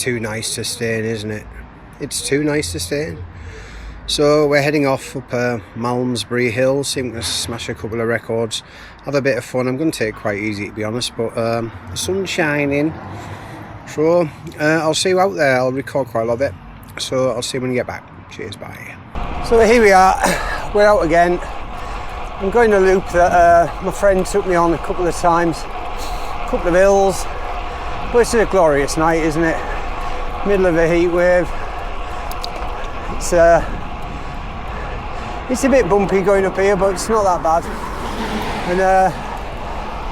too nice to stay in, isn't it? It's too nice to stay in. So we're heading off up Malmesbury Hill, see if we can smash a couple of records, have a bit of fun. I'm going to take it quite easy, to be honest, but the sun's shining, so I'll see you out there. I'll record quite a lot of it, so I'll see you when you get back. Cheers, bye. So here we are, we're out again. I'm going a loop that my friend took me on a couple of times, a couple of hills, but it's a glorious night, isn't it? Middle of a heat wave. It's a bit bumpy going up here, but it's not that bad. And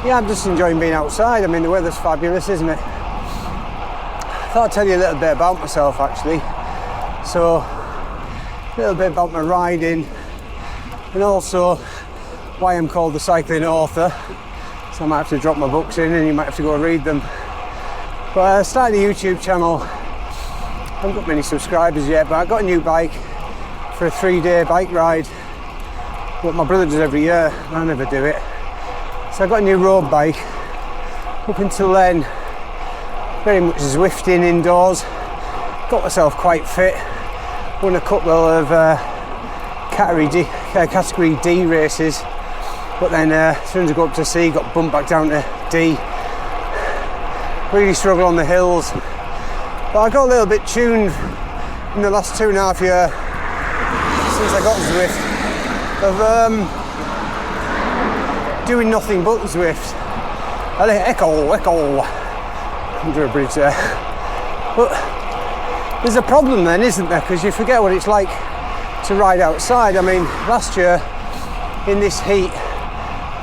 yeah, I'm just enjoying being outside. I mean, the weather's fabulous, isn't it? I thought I'd tell you a little bit about myself, actually. So, a little bit about my riding, and also why I'm called the cycling author. So I might have to drop my books in, and you might have to go and read them. But I started a YouTube channel. I haven't got many subscribers yet, but I got a new bike for a 3-day bike ride. What my brother does every year, and I never do it. So I got a new road bike. Up until then, very much Zwifting indoors. Got myself quite fit. Won a couple of category D races, but then as soon as I got up to C, got bumped back down to D. Really struggle on the hills. But I got a little bit tuned in the last 2.5 years since I got Zwift of doing nothing but Zwift. Echo, under a bridge there. But there's a problem then, isn't there? Because you forget what it's like to ride outside. I mean, last year in this heat,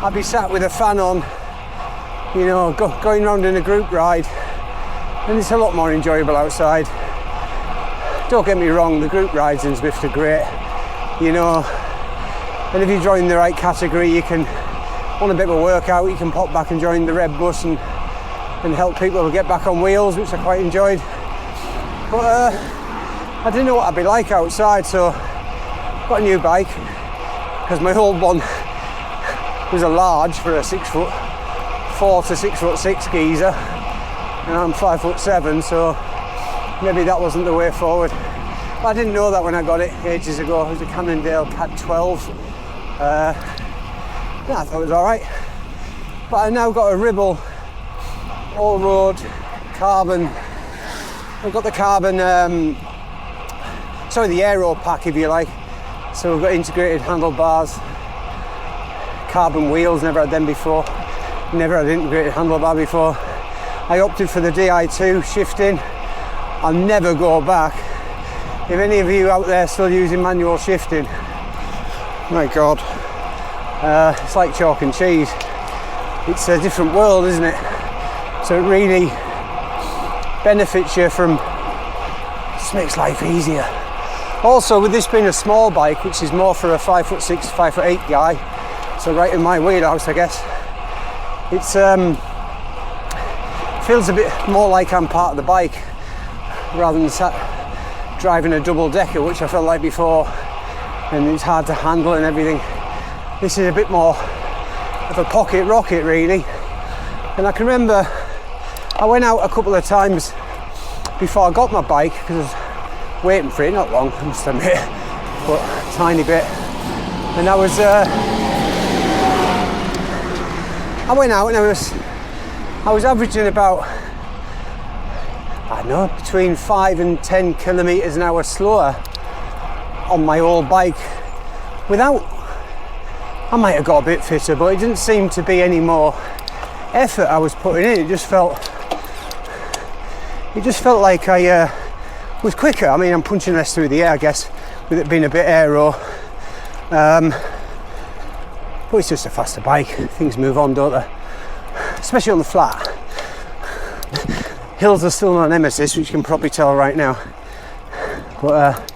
I'd be sat with a fan on, you know, going around in a group ride. And it's a lot more enjoyable outside. Don't get me wrong, the group rides in Zwift are great, you know, and if you join the right category, you can, want a bit of a workout, you can pop back and join the Red Bus and help people get back on wheels, which I quite enjoyed. But I didn't know what I'd be like outside, so got a new bike, because my old one was a large for a 6'4" to 6'6" geezer. And I'm 5'7", so maybe that wasn't the way forward. But I didn't know that when I got it ages ago. It was a Cannondale Cat 12. Yeah, I thought it was alright. But I now got a Ribble all-road carbon. I've got the carbon, the aero pack, if you like. So we've got integrated handlebars, carbon wheels, never had them before. Never had integrated handlebar before. I opted for the Di2 shifting. I'll never go back. If any of you out there still using manual shifting, my God, it's like chalk and cheese. It's a different world, isn't it? So it really benefits you from, just makes life easier. Also, with this being a small bike, which is more for a 5'6", 5'8" guy, so right in my wheelhouse, I guess, it's feels a bit more like I'm part of the bike rather than sat driving a double decker, which I felt like before, and it's hard to handle and everything. This is a bit more of a pocket rocket, really. And I can remember I went out a couple of times before I got my bike, because I was waiting for it, not long, I must admit, but a tiny bit. And I went out and I was averaging about, I don't know, between 5 and 10 kilometers an hour slower on my old bike. I might have got a bit fitter, but it didn't seem to be any more effort I was putting in. It just felt like I was quicker. I mean, I'm punching less through the air, I guess, with it being a bit aero. But it's just a faster bike. Things move on, don't they? Especially on the flat. Hills are still my nemesis, which you can probably tell right now. But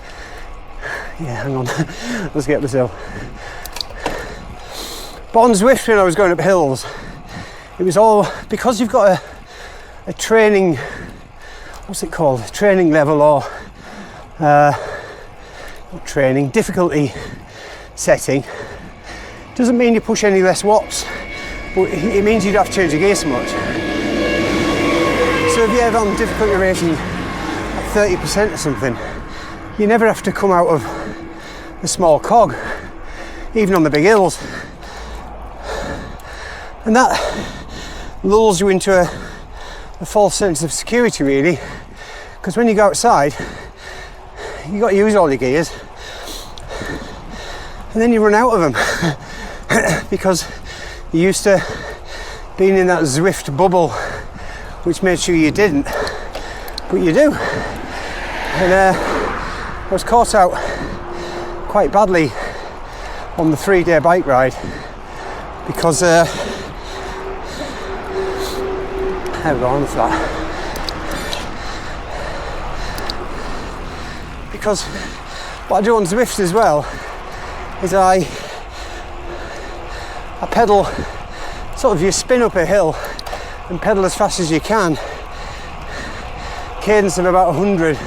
yeah, hang on, let's get this hill. But on Zwift, when I was going up hills, it was all because you've got a training, what's it called? Training level, or not training, difficulty setting. Doesn't mean you push any less watts, but it means you don't have to change the gear so much. So if you're on difficulty rating at 30% or something, you never have to come out of a small cog, even on the big hills. And that lulls you into a false sense of security, really, because when you go outside, you got to use all your gears, and then you run out of them because you're used to being in that Zwift bubble, which made sure you didn't, but you do. And I was caught out quite badly on the 3-day bike ride because how go on with that? Because what I do on Zwift as well is I pedal, sort of you spin up a hill and pedal as fast as you can, cadence of about 100,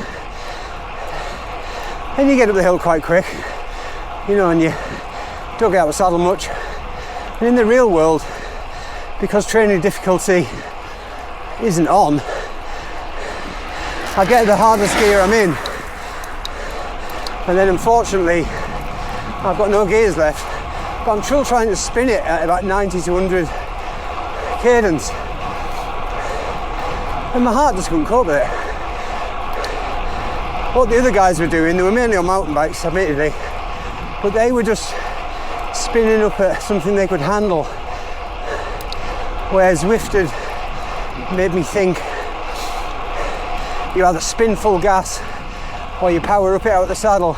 and you get up the hill quite quick, you know, and you don't get out of the saddle much. And in the real world, because training difficulty isn't on, I get the hardest gear I'm in, and then unfortunately I've got no gears left, but I'm still trying to spin it at about 90 to 100 cadence, and my heart just couldn't cope with it. What the other guys were doing, they were mainly on mountain bikes, admittedly, but they were just spinning up at something they could handle, whereas Zwift had made me think you either spin full gas or you power up it out of the saddle.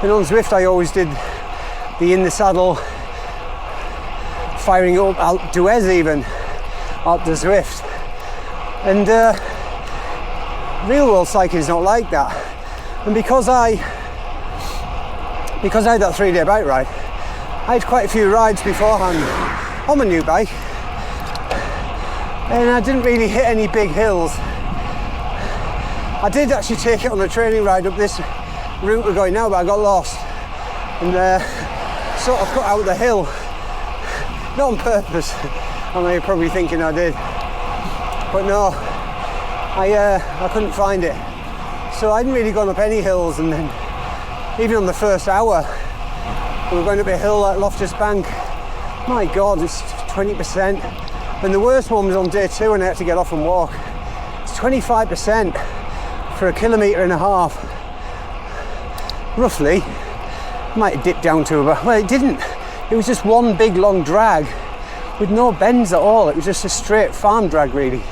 And on Zwift I always did the in the saddle, firing up out thise even, out the Zwift. And real world cycling is not like that. And because I had that 3-day bike ride, I had quite a few rides beforehand on my new bike, and I didn't really hit any big hills. I did actually take it on a training ride up this route we're going now, but I got lost and sort of cut out the hill, not on purpose. I know you're probably thinking I did, but no, I couldn't find it, so I hadn't really gone up any hills. And then even on the first hour we were going up a hill at Loftus Bank, my god, it's 20%, and the worst one was on day 2 and I had to get off and walk. It's 25% for 1.5 kilometres roughly. Might have dipped down to about, well, it didn't, it was just one big long drag with no bends at all. It was just a straight farm drag, really,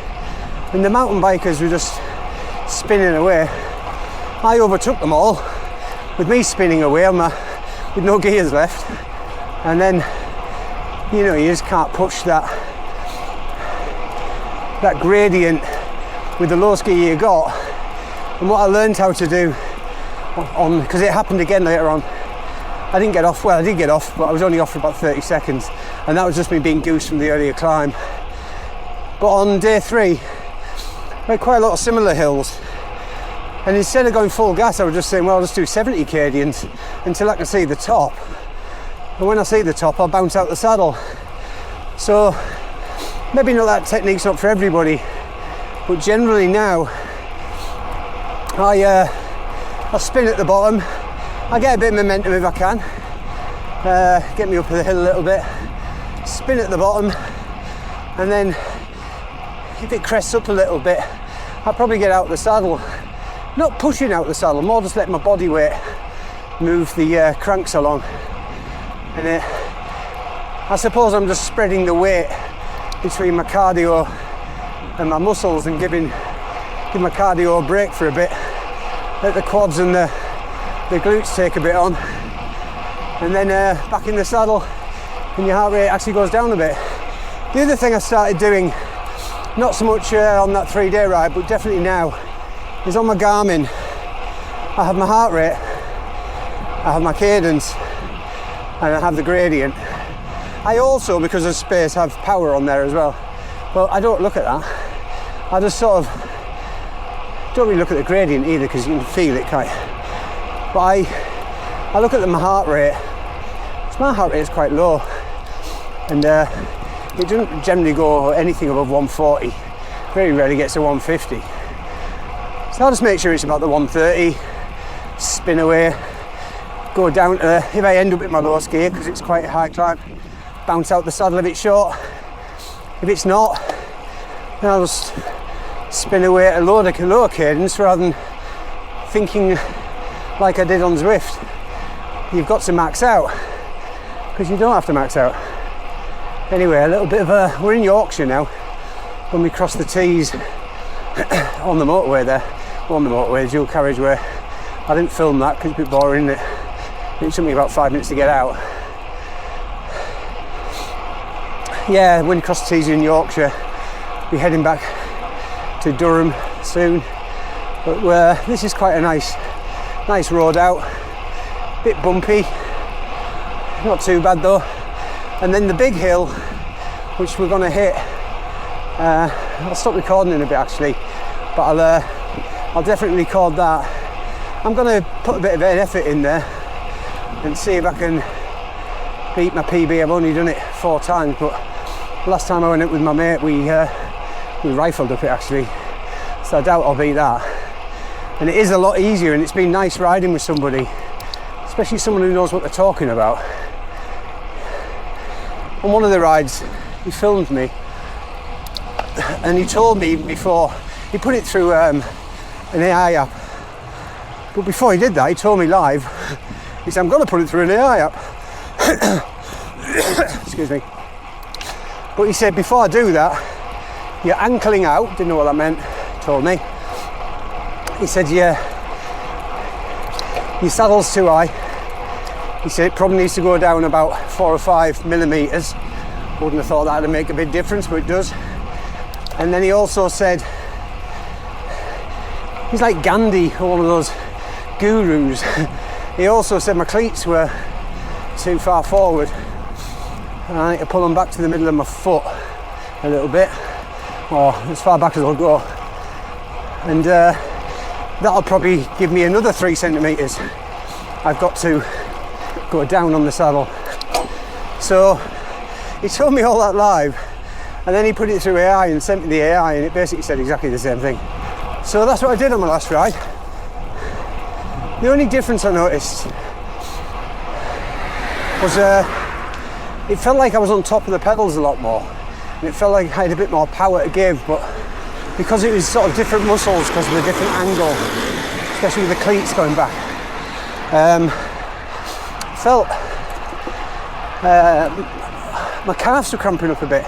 and the mountain bikers were just spinning away. I overtook them all with me spinning away with no gears left, and then, you know, you just can't push that gradient with the lowest gear you got. And what I learned how to do on, because it happened again later on, I didn't get off, well I did get off, but I was only off for about 30 seconds, and that was just me being goosed from the earlier climb. But on day 3 we had quite a lot of similar hills, and instead of going full gas I was just saying, well, I'll just do 70 cadence until I can see the top, and when I see the top I'll bounce out the saddle. So maybe not, that technique's not for everybody, but generally now I spin at the bottom, I get a bit of momentum if I can, get me up the hill a little bit, spin at the bottom, and then if it crests up a little bit I'll probably get out the saddle, not pushing out the saddle, more just letting my body weight move the cranks along. And I suppose I'm just spreading the weight between my cardio and my muscles and give my cardio a break for a bit, let the quads and the glutes take a bit on, and then back in the saddle and your heart rate actually goes down a bit. The other thing I started doing, not so much on that 3-day ride, but definitely now, is on my Garmin I have my heart rate, I have my cadence, and I have the gradient. I also, because of space, have power on there as well. Well, I don't look at that. I just sort of don't really look at the gradient either, because you can feel it, can't you? But I look at my heart rate. So my heart rate is quite low, and it doesn't generally go anything above 140. Very rarely gets to 150. So I'll just make sure it's about the 130, spin away, go down to, if I end up in my lowest gear, because it's quite a high climb, bounce out the saddle if it's short. If it's not, then I'll just spin away at a lower cadence rather than thinking like I did on Zwift. You've got to max out, because you don't have to max out. Anyway, a little bit of a, we're in Yorkshire now, when we cross the Tees on the motorway there, on the motorway, dual carriageway. I didn't film that because it's a bit boring, isn't it? It took me about 5 minutes to get out. Yeah, when you cross the Tees in Yorkshire, we're heading back to Durham soon. But this is quite a nice road out. Bit bumpy, not too bad though. And then the big hill, which we're gonna hit. I'll stop recording in a bit actually, but I'll definitely record that. I'm gonna put a bit of an effort in there and see if I can beat my PB. I've only done it 4 times, but last time I went up with my mate, we rifled up it actually, so I doubt I'll beat that. And it is a lot easier, and it's been nice riding with somebody, especially someone who knows what they're talking about. On one of the rides, he filmed me, and he told me before, he put it through an AI app, but before he did that, he told me live, he said, I'm going to put it through an AI app. Excuse me. But he said, before I do that, you're ankling out, didn't know what that meant, told me. He said, yeah, your saddle's too high. He said it probably needs to go down about 4 or 5 millimeters. Wouldn't have thought that would make a big difference, but it does. And then he also said, he's like Gandhi, or one of those gurus. He also said my cleats were too far forward, and I need to pull them back to the middle of my foot a little bit, or as far back as I'll go. And that'll probably give me another 3 centimeters. I've got to go down on the saddle. So he told me all that live, and then he put it through AI and sent me the AI, and it basically said exactly the same thing. So that's what I did on my last ride. The only difference I noticed was it felt like I was on top of the pedals a lot more, and it felt like I had a bit more power to give, but because it was sort of different muscles because of the different angle, especially with the cleats going back, felt my calves were cramping up a bit.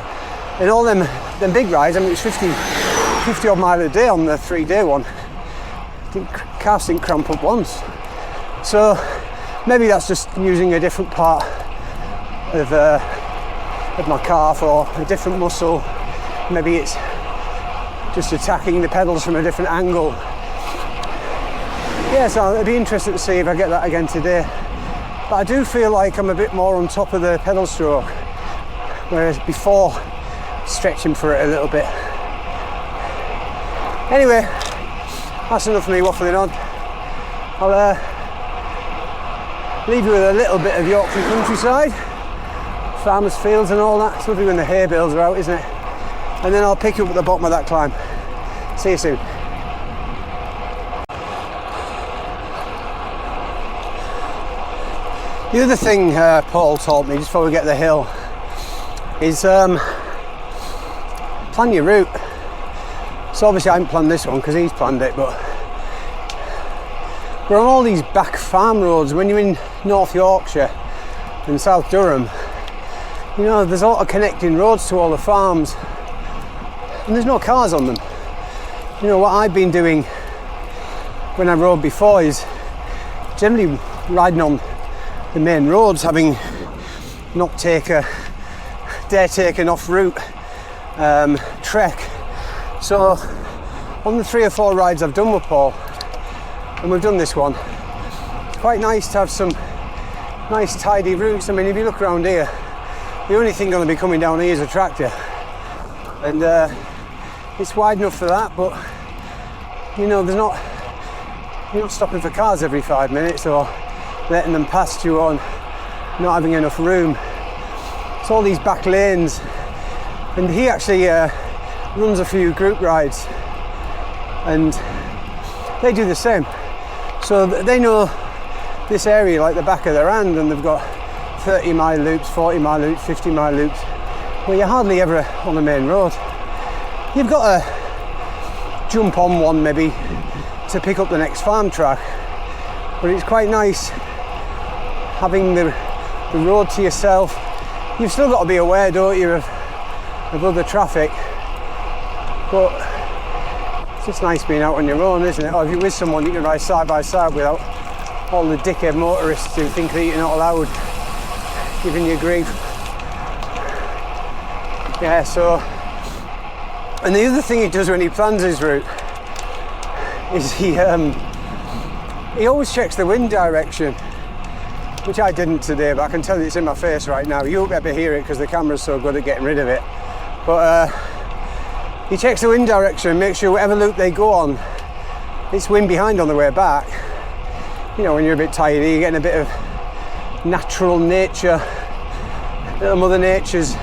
In all them big rides, I mean, it was 50 odd mile a day on the 3-day one. Calves didn't cramp up once. So maybe that's just using a different part of my calf, or a different muscle. Maybe it's just attacking the pedals from a different angle. Yeah, so I'd be interested to see if I get that again today. But I do feel like I'm a bit more on top of the pedal stroke, whereas before, stretching for it a little bit. Anyway, that's enough of me waffling on. I'll leave you with a little bit of Yorkshire countryside, farmers' fields and all that. It's lovely when the hay bales are out, isn't it? And then I'll pick you up at the bottom of that climb. See you soon. The other thing Paul told me just before we get the hill is plan your route. So obviously I haven't planned this one because he's planned it, but we're on all these back farm roads. When you're in North Yorkshire and South Durham, you know, there's a lot of connecting roads to all the farms, and there's no cars on them. You know, what I've been doing when I rode before is generally riding on the main roads, having not dare take an off-route trek. So on the 3 or 4 rides I've done with Paul, and we've done this one, it's quite nice to have some nice tidy routes. I mean, if you look around here, the only thing going to be coming down here is a tractor, and it's wide enough for that, but you know, you're not stopping for cars every 5 minutes or letting them past you on not having enough room. It's all these back lanes, and he actually runs a few group rides, and they do the same. So they know this area like the back of their hand, and they've got 30-mile loops, 40-mile loops, 50-mile loops, where you're hardly ever on the main road. You've got to jump on one maybe to pick up the next farm track, but it's quite nice having the road to yourself. You've still got to be aware, don't you, of other traffic, but it's just nice being out on your own, isn't it? Or if you're with someone, you can ride side by side without all the dickhead motorists who think that you're not allowed, giving you grief. Yeah, so, and the other thing he does when he plans his route is he always checks the wind direction, which I didn't today, but I can tell you it's in my face right now. You won't ever hear it because the camera's so good at getting rid of it. But he checks the wind direction and makes sure whatever loop they go on, it's wind behind on the way back. You know, when you're a bit tired, you're getting a bit of natural nature, little Mother Nature's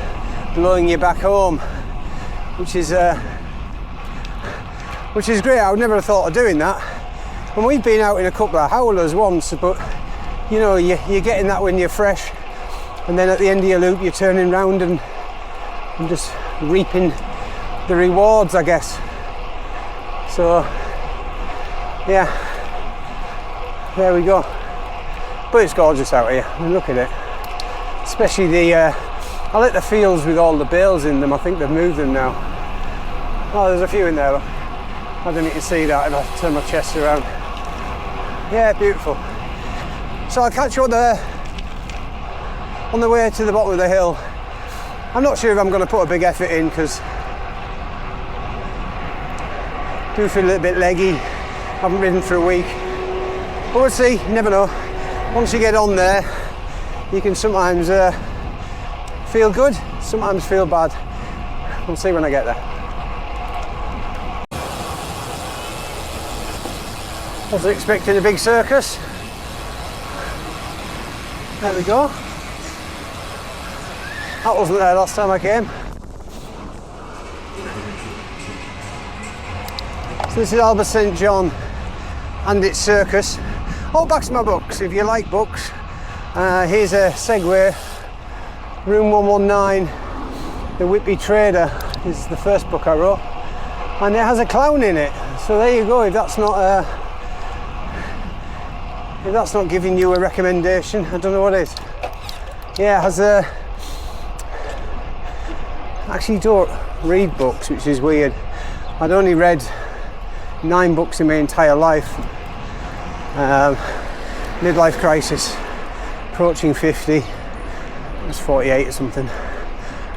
blowing you back home, which is great. I would never have thought of doing that. And we've been out in a couple of howlers once, but you know, you're getting that when you're fresh, and then at the end of your loop you're turning round and just reaping the rewards, I guess. So yeah, there we go. But it's gorgeous out here. I mean, look at it, especially the I like the fields with all the bales in them. I think they've moved them now. Oh, there's a few in there. Look. I don't need to see that if I turn my chest around. Yeah, beautiful. So I'll catch you on the way to the bottom of the hill. I'm not sure if I'm going to put a big effort in because I do feel a little bit leggy. I haven't ridden for a week. But we'll see, you never know. Once you get on there, you can sometimes feel good, sometimes feel bad. We'll see when I get there. Wasn't expecting a big circus. There we go. That wasn't there last time I came. So this is Albert St John and its circus. Oh, back to my books. If you like books, here's a Segway, Room 119, The Whitby Trader is the first book I wrote, and it has a clown in it. So there you go. If that's not giving you a recommendation, I don't know what is. Yeah, it has a. Actually, don't read books, which is weird. I'd only read 9 books in my entire life. Midlife crisis, approaching 50. I was 48 or something.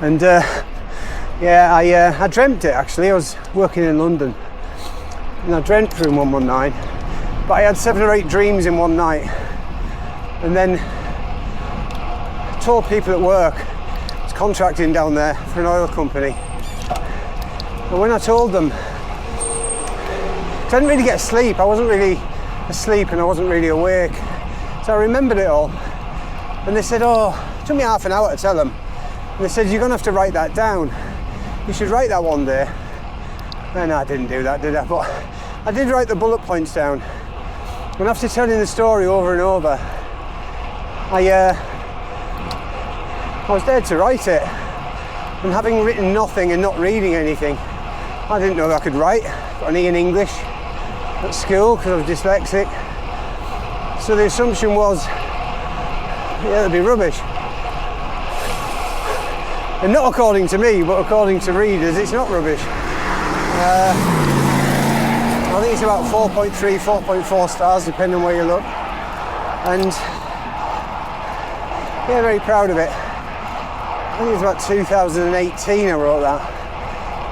And yeah, I dreamt it actually. I was working in London, and I dreamt Room 119. But I had 7 or 8 dreams in one night, and then I told people at work I was contracting down there for an oil company. And when I told them, 'cause I didn't really get sleep, I wasn't really asleep and I wasn't really awake, so I remembered it all. And they said, oh, it took me half an hour to tell them. And they said, you're going to have to write that down. You should write that one day. And I didn't do that, did I? But I did write the bullet points down. And after telling the story over and over, I was dead to write it. And having written nothing and not reading anything, I didn't know I could write. Got an E in English at school because I was dyslexic. So the assumption was, yeah, it'd be rubbish. And not according to me, but according to readers, it's not rubbish. I think it's about 4.3, 4.4 stars, depending on where you look. And yeah, very proud of it. I think it was about 2018 I wrote that.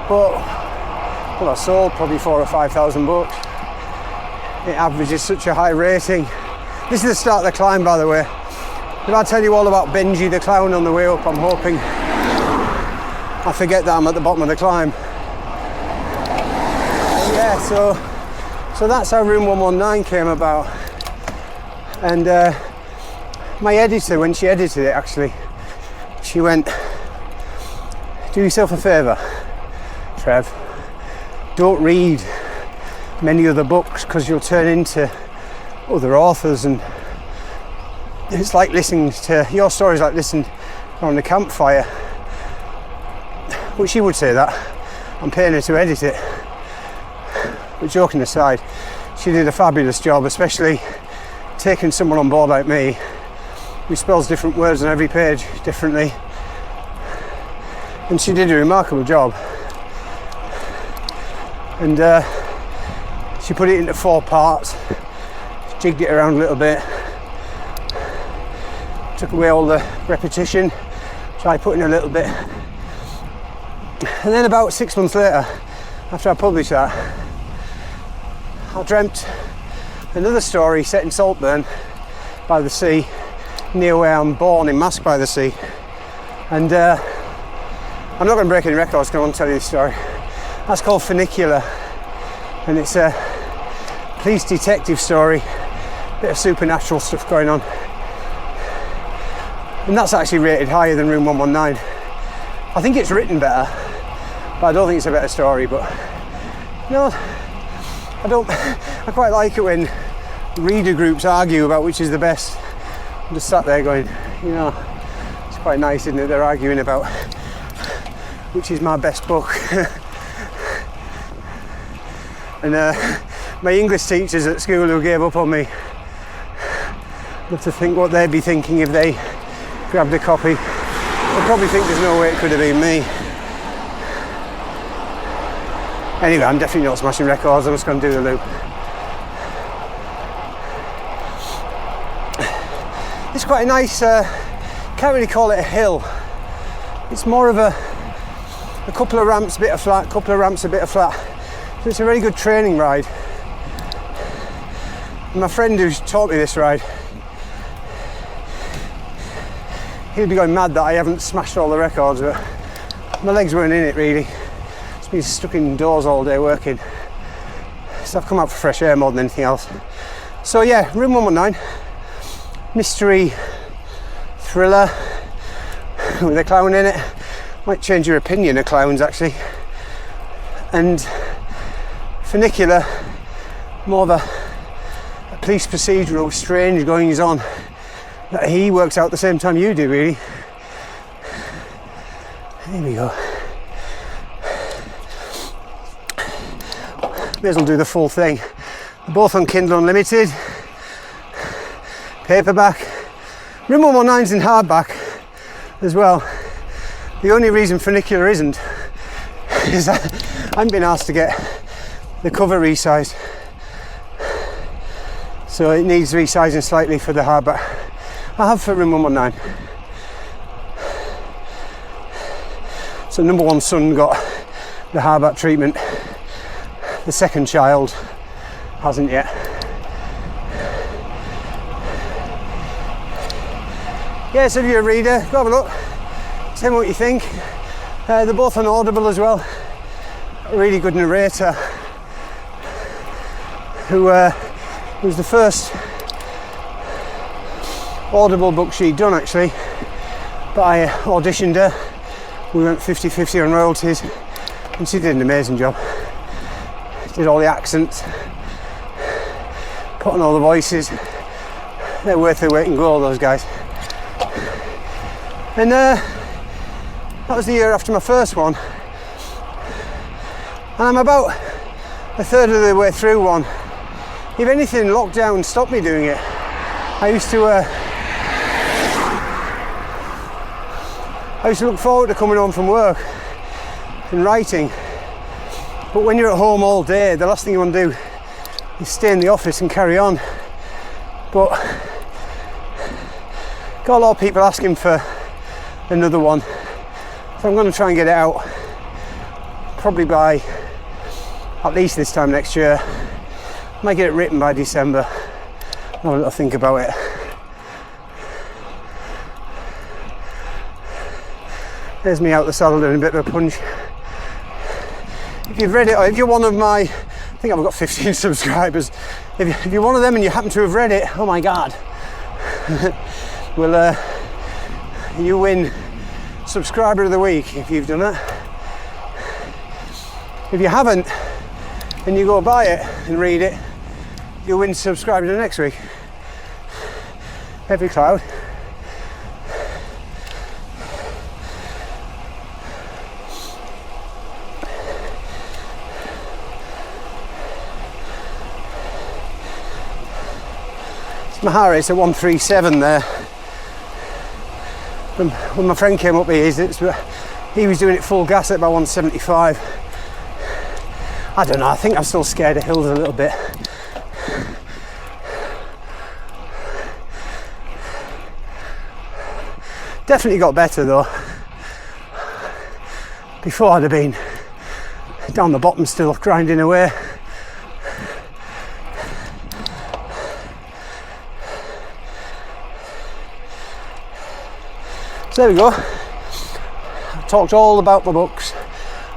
But, well, I sold probably 4,000 or 5,000 books. It averages such a high rating. This is the start of the climb, by the way. If I tell you all about Benji the clown on the way up, I'm hoping I forget that I'm at the bottom of the climb. Yeah, so that's how Room 119 came about. And my editor, when she edited it actually, she went, do yourself a favour, Trev, don't read many other books, because you'll turn into other authors, and it's like listening to your stories, like listening around the campfire. But she would say that. I'm paying her to edit it. But joking aside, she did a fabulous job, especially taking someone on board like me who spells different words on every page differently. And she did a remarkable job. And she put it into 4 parts, jigged it around a little bit, took away all the repetition, tried putting a little bit. And then about 6 months later, after I published that, I dreamt another story set in Saltburn by the sea, near where I'm born, in Mask by the Sea. And I'm not going to break any records because I want to tell you this story. That's called Funicular, and it's a police detective story, bit of supernatural stuff going on. And that's actually rated higher than Room 119. I think it's written better, but I don't think it's a better story. But no, I quite like it when reader groups argue about which is the best. I'm just sat there going, you know, it's quite nice, isn't it? They're arguing about which is my best book. And my English teachers at school who gave up on me, love to think what they'd be thinking if they grabbed a copy. They'd probably think there's no way it could have been me. Anyway, I'm definitely not smashing records, I'm just going to do the loop. It's quite a nice, can't really call it a hill. It's more of a couple of ramps, a bit of flat, couple of ramps, a bit of flat. So it's a really good training ride. And my friend who's taught me this ride, he'll be going mad that I haven't smashed all the records, but my legs weren't in it really. It's been stuck indoors all day working. So I've come out for fresh air more than anything else. So yeah, Room 119, mystery thriller with a clown in it. Might change your opinion of clowns actually. And Funicular, more of a police procedural, strange goings on that he works out the same time you do really. Here we go. May as well do the full thing. Both on Kindle Unlimited, paperback. Room 119's in hardback as well. The only reason Funicular isn't is that I've been asked to get the cover resized, so it needs resizing slightly for the hardback. I have for Room 119. So number one son got the hardback treatment. The second child hasn't yet. Yeah, so if you're a reader, go have a look. Tell me what you think. They're both on Audible as well. A really good narrator who was the first Audible book she'd done actually, but I auditioned her. We went 50-50 on royalties and she did an amazing job. Did all the accents, put on all the voices. They're worth their weight in gold, those guys. And that was the year after my first one, and I'm about a third of the way through one. If anything, lockdown stopped me doing it. I used to look forward to coming home from work and writing, but when you're at home all day, the last thing you want to do is stay in the office and carry on. But got a lot of people asking for another one, so I'm going to try and get it out probably by at least this time next year. Might get it written by December. Have a little think about it. There's me out the saddle doing a bit of a punch. If you've read it, or if you're one of my, I think I've got 15 subscribers. If you're one of them and you happen to have read it, oh my god. Well, you win Subscriber of the Week if you've done it. If you haven't, and you go buy it and read it, you'll win subscribers next week. Heavy cloud. My heart rate's at 137 there. When my friend came up here, he was doing it full gas at about 175. I don't know, I think I'm still scared of hills a little bit. Definitely got better though. Before I'd have been down the bottom still grinding away. So there we go. I've talked all about my books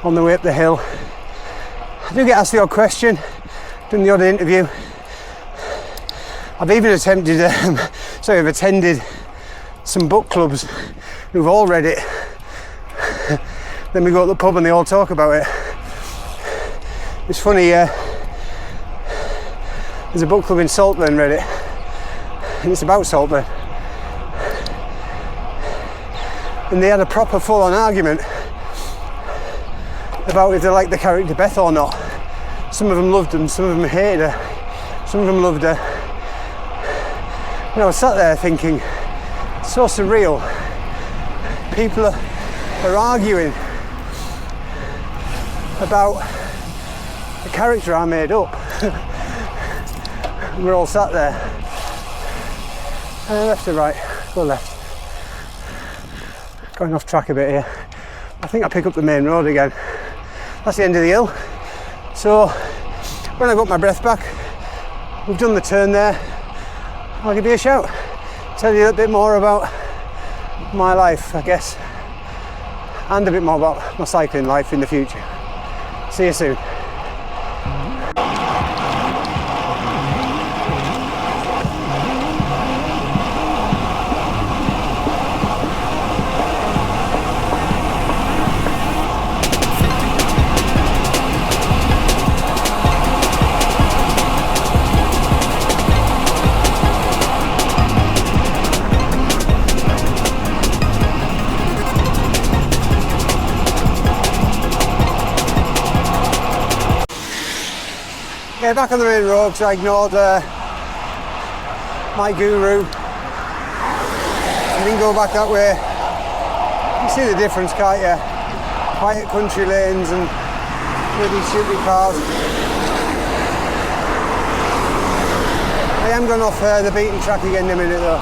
on the way up the hill. I do get asked the odd question, done the odd interview. I've even I've attended some book clubs who've all read it. Then we go to the pub and they all talk about it. It's funny, there's a book club in Saltburn read it, and it's about Saltburn. And they had a proper full-on argument about if they liked the character Beth or not. Some of them loved her, some of them hated her, some of them loved her. And I was sat there thinking, so surreal. People are arguing about the character I made up. We're all sat there. Left or right? Go left. Going off track a bit here. I think I pick up the main road again. That's the end of the hill. So when I got my breath back, we've done the turn there. I'll give you a shout. Tell you a little bit more about my life, I guess, and a bit more about my cycling life in the future. See you soon. Yeah, back on the main road because I ignored my guru. I didn't go back that way. You see the difference, can't you? Quiet country lanes and really shooty cars. I am going off the beaten track again in a minute though.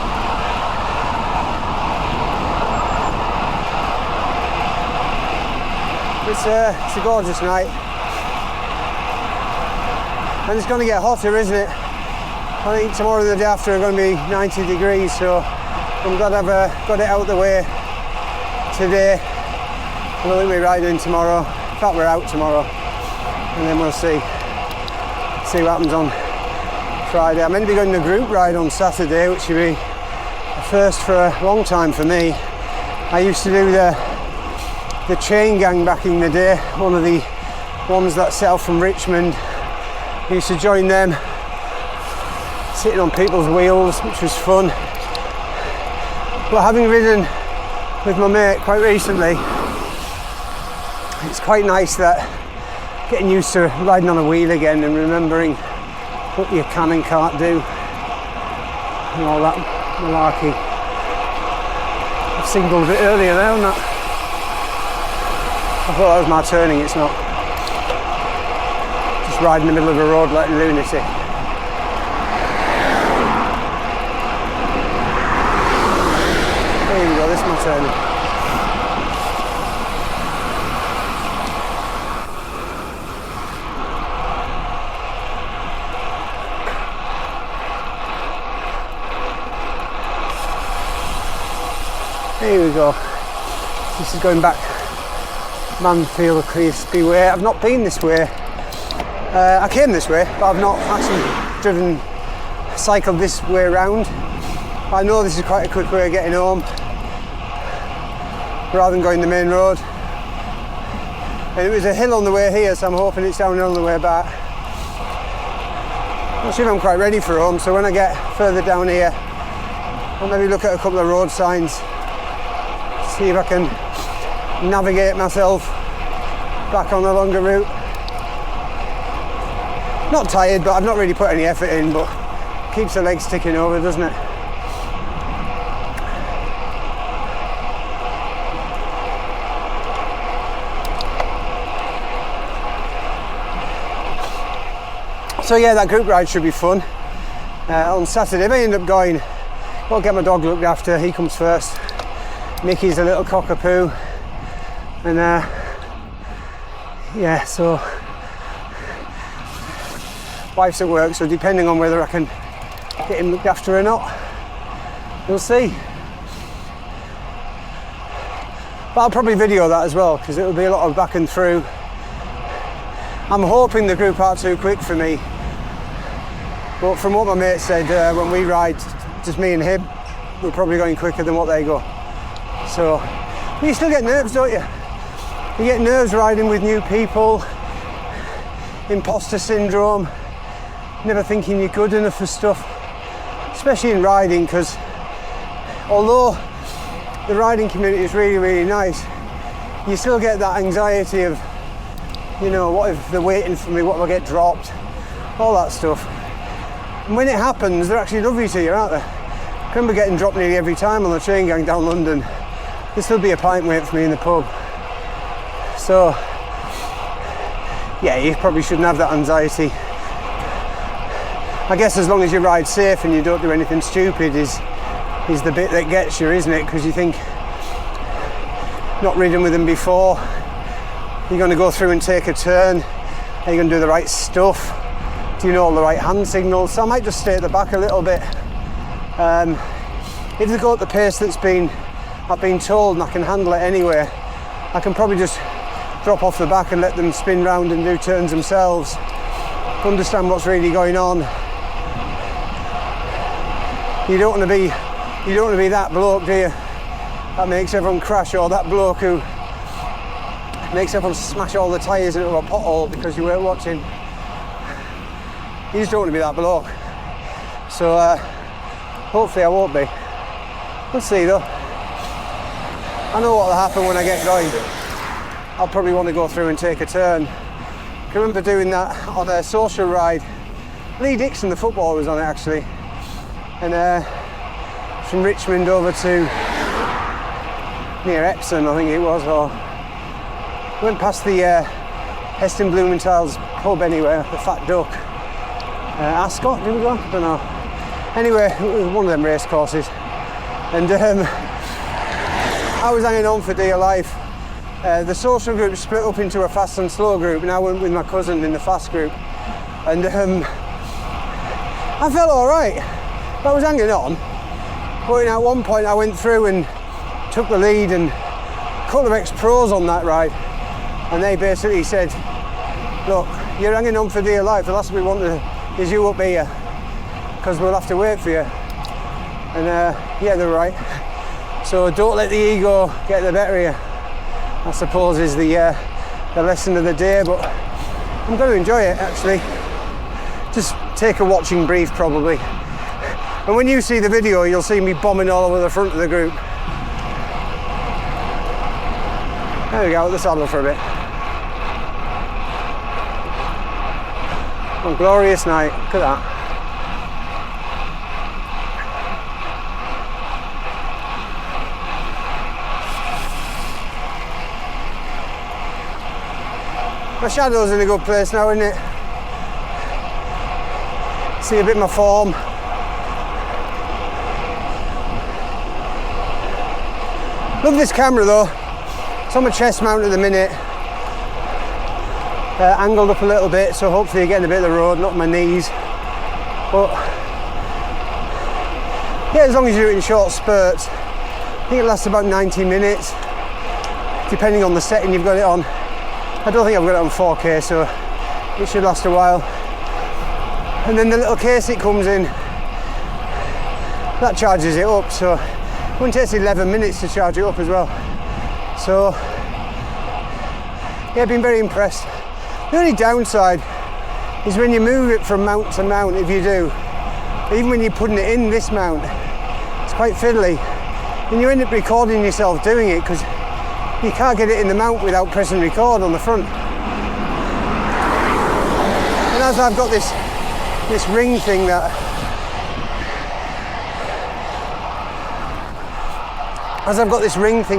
It's a gorgeous night. And it's going to get hotter, isn't it? I think tomorrow and the day after are going to be 90 degrees, so I'm glad I've got it out of the way today. We'll be riding tomorrow. In fact, we're out tomorrow, and then we'll see what happens on Friday. I'm meant to be going on a group ride on Saturday, which will be a first for a long time for me. I used to do the chain gang back in the day, one of the ones that set off from Richmond. I used to join them, sitting on people's wheels, which was fun. But having ridden with my mate quite recently, it's quite nice that getting used to riding on a wheel again and remembering what you can and can't do and all that malarkey. I've signalled a bit earlier there, haven't I? I thought that was my turning, it's not. Just riding in the middle of a road like a lunatic. There we go, this is my turning. Here we go. This is going back Manfield Crispy way. I've not been this way. I came this way, but I've not actually cycled this way around. I know this is quite a quick way of getting home, rather than going the main road. And it was a hill on the way here, so I'm hoping it's downhill on the way back. not sure if I'm quite ready for home, so when I get further down here, I'll maybe look at a couple of road signs, see if I can navigate myself back on a longer route. Not tired, but I've not really put any effort in, but keeps the legs ticking over, doesn't it? So yeah, that group ride should be fun. On Saturday, if I end up going, I'll get my dog looked after, he comes first. Mickey's a little cockapoo. And yeah, so wife's at work, so depending on whether I can get him looked after or not, we'll see. But I'll probably video that as well, because it'll be a lot of back and through. I'm hoping the group aren't too quick for me, but from what my mate said, when we ride, just me and him, we're probably going quicker than what they go. So, but you still get nerves, don't you? You get nerves riding with new people, imposter syndrome, never thinking you're good enough for stuff, especially in riding, because although the riding community is really, really nice, you still get that anxiety of, you know, what if they're waiting for me, what if I get dropped, all that stuff. And when it happens, they're actually lovely to you, aren't they? I remember getting dropped nearly every time on the train going down London. There'd still be a pint wait for me in the pub. So, yeah, you probably shouldn't have that anxiety. I guess as long as you ride safe and you don't do anything stupid is the bit that gets you, isn't it? Because you think, not ridden with them before, you're going to go through and take a turn, are you going to do the right stuff? Do you know all the right hand signals? So I might just stay at the back a little bit. If they go at the pace I've been told and I can handle it anyway, I can probably just drop off the back and let them spin round and do turns themselves, understand what's really going on. You don't want to be that bloke, do you, that makes everyone crash, or that bloke who makes everyone smash all the tyres into a pothole because you weren't watching. You just don't want to be that bloke. So hopefully I won't be. We'll see though. I know what will happen when I get going. I'll probably want to go through and take a turn. I remember doing that on a social ride. Lee Dixon, the footballer, was on it actually. And from Richmond over to near Epsom, I think it was, or went past the Heston Blumenthal's pub anyway, the Fat Duck. Ascot, did we go? I don't know. Anyway, it was one of them race courses. And I was hanging on for dear life. The social group split up into a fast and slow group, and I went with my cousin in the fast group. And I felt all right. I was hanging on. But at one point I went through and took the lead, and a couple of ex-pros on that ride. And they basically said, look, you're hanging on for dear life. The last we want is you up here, because we'll have to wait for you. And yeah, they're right. So don't let the ego get the better of you, I suppose, is the lesson of the day. But I'm going to enjoy it actually. Just take a watching brief probably. And when you see the video, you'll see me bombing all over the front of the group. There we go, the saddle for a bit. What a glorious night, look at that. My shadow's in a good place now, isn't it? See a bit of my form. Love this camera though. It's on my chest mount at the minute. Angled up a little bit, so hopefully you're getting a bit of the road, not my knees. But yeah, as long as you do it in short spurts. I think it lasts about 90 minutes, depending on the setting you've got it on. I don't think I've got it on 4K, so it should last a while. And then the little case it comes in, that charges it up, so it only takes 11 minutes to charge it up as well. So yeah, I've been very impressed. The only downside is when you move it from mount to mount, if you do, even when you're putting it in this mount, it's quite fiddly. And you end up recording yourself doing it because you can't get it in the mount without pressing record on the front. And as I've got this ring thing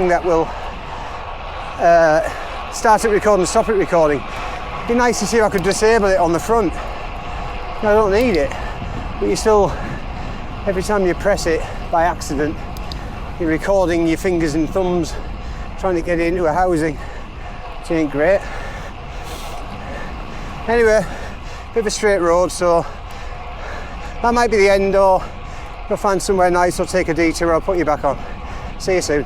that will start it recording and stop it recording, it'd be nice to see if I could disable it on the front. I don't need it, but you still, every time you press it by accident, you're recording your fingers and thumbs trying to get it into a housing, which ain't great. Anyway, bit of a straight road, so that might be the end, or go find somewhere nice or take a detour. I'll put you back on. See you soon.